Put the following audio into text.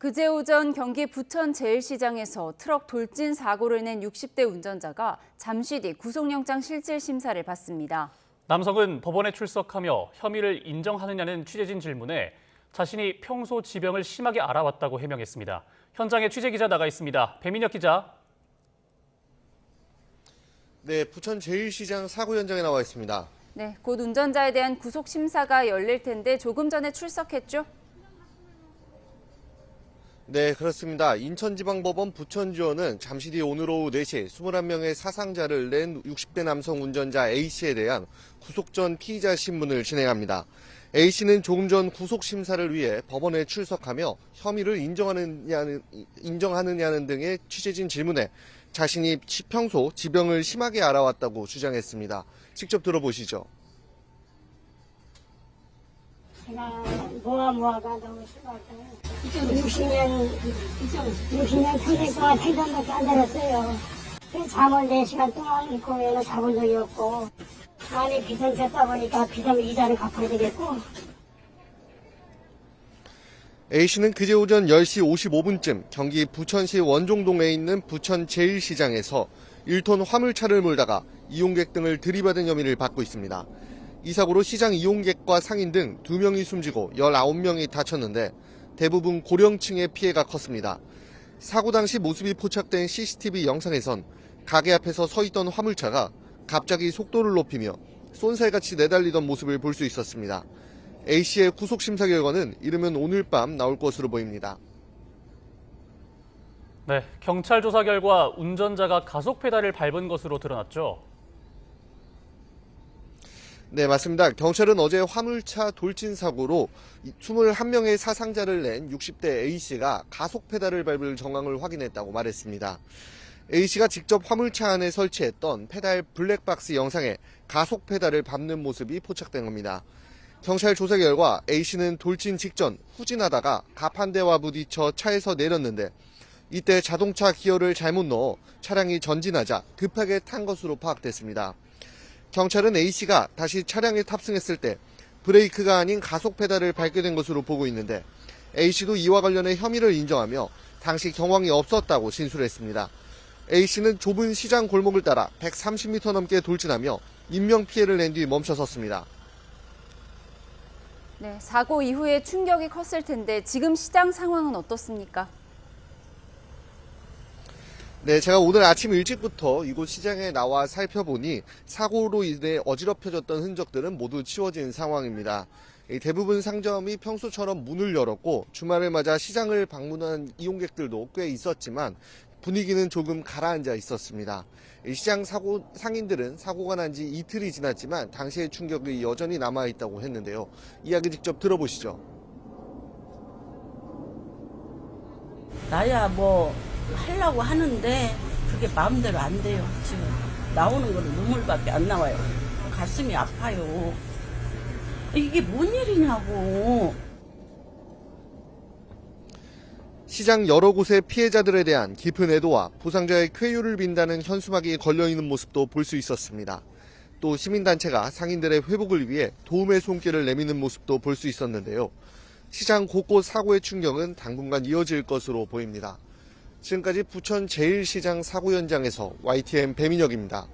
그제 오전 경기 부천 제일시장에서 트럭 돌진 사고를 낸 60대 운전자가 잠시 뒤 구속영장 실질 심사를 받습니다. 남성은 법원에 출석하며 혐의를 인정하느냐는 취재진 질문에 자신이 평소 지병을 심하게 알아왔다고 해명했습니다. 현장에 취재기자 나가 있습니다. 배민혁 기자. 네, 부천 제일시장 사고 현장에 나와 있습니다. 네, 곧 운전자에 대한 구속 심사가 열릴 텐데 조금 전에 출석했죠? 네, 그렇습니다. 인천지방법원 부천지원은 잠시 뒤 오늘 오후 4시 21명의 사상자를 낸 60대 남성 운전자 A씨에 대한 구속 전 피의자 신문을 진행합니다. A씨는 조금 전 구속심사를 위해 법원에 출석하며 혐의를 인정하느냐는 등의 취재진 질문에 자신이 평소 지병을 심하게 알아왔다고 주장했습니다. 직접 들어보시죠. 제가 모아가 너무 심하고 60년 평생 동안 생전밖에 안 들었어요. 잠을 4시간 동안 있고 얘는 자본 적이 없고 안에 비전 졌다 보니까 비전 이자를 갚아야 되겠고. A씨는 그제 오전 10시 55분쯤 경기 부천시 원종동에 있는 부천 제일시장에서 1톤 화물차를 몰다가 이용객 등을 들이받은 혐의를 받고 있습니다. 이 사고로 시장 이용객과 상인 등 2명이 숨지고 19명이 다쳤는데 대부분 고령층의 피해가 컸습니다. 사고 당시 모습이 포착된 CCTV 영상에선 가게 앞에서 서 있던 화물차가 갑자기 속도를 높이며 쏜살같이 내달리던 모습을 볼 수 있었습니다. A씨의 구속심사 결과는 이르면 오늘 밤 나올 것으로 보입니다. 네, 경찰 조사 결과 운전자가 가속 페달을 밟은 것으로 드러났죠. 네, 맞습니다. 경찰은 어제 화물차 돌진 사고로 21명의 사상자를 낸 60대 A씨가 가속 페달을 밟을 정황을 확인했다고 말했습니다. A씨가 직접 화물차 안에 설치했던 페달 블랙박스 영상에 가속 페달을 밟는 모습이 포착된 겁니다. 경찰 조사 결과 A씨는 돌진 직전 후진하다가 갑 한 대와 부딪혀 차에서 내렸는데 이때 자동차 기어를 잘못 넣어 차량이 전진하자 급하게 탄 것으로 파악됐습니다. 경찰은 A씨가 다시 차량에 탑승했을 때 브레이크가 아닌 가속 페달을 밟게 된 것으로 보고 있는데 A씨도 이와 관련해 혐의를 인정하며 당시 경황이 없었다고 진술했습니다. A씨는 좁은 시장 골목을 따라 130m 넘게 돌진하며 인명피해를 낸 뒤 멈춰섰습니다. 네, 사고 이후에 충격이 컸을 텐데 지금 시장 상황은 어떻습니까? 네, 제가 오늘 아침 일찍부터 이곳 시장에 나와 살펴보니 사고로 인해 어지럽혀졌던 흔적들은 모두 치워진 상황입니다. 대부분 상점이 평소처럼 문을 열었고 주말을 맞아 시장을 방문한 이용객들도 꽤 있었지만 분위기는 조금 가라앉아 있었습니다. 시장 상인들은 사고가 난 지 이틀이 지났지만 당시의 충격이 여전히 남아있다고 했는데요. 이야기 직접 들어보시죠. 나야 뭐 하려고 하는데 그게 마음대로 안 돼요. 지금 나오는 거는 눈물밖에 안 나와요. 가슴이 아파요. 이게 뭔 일이냐고. 시장 여러 곳의 피해자들에 대한 깊은 애도와 보상자의 쾌유를 빈다는 현수막이 걸려있는 모습도 볼 수 있었습니다. 또 시민단체가 상인들의 회복을 위해 도움의 손길을 내미는 모습도 볼 수 있었는데요. 시장 곳곳 사고의 충격은 당분간 이어질 것으로 보입니다. 지금까지 부천 제일시장 사고 현장에서 YTN 배민혁입니다.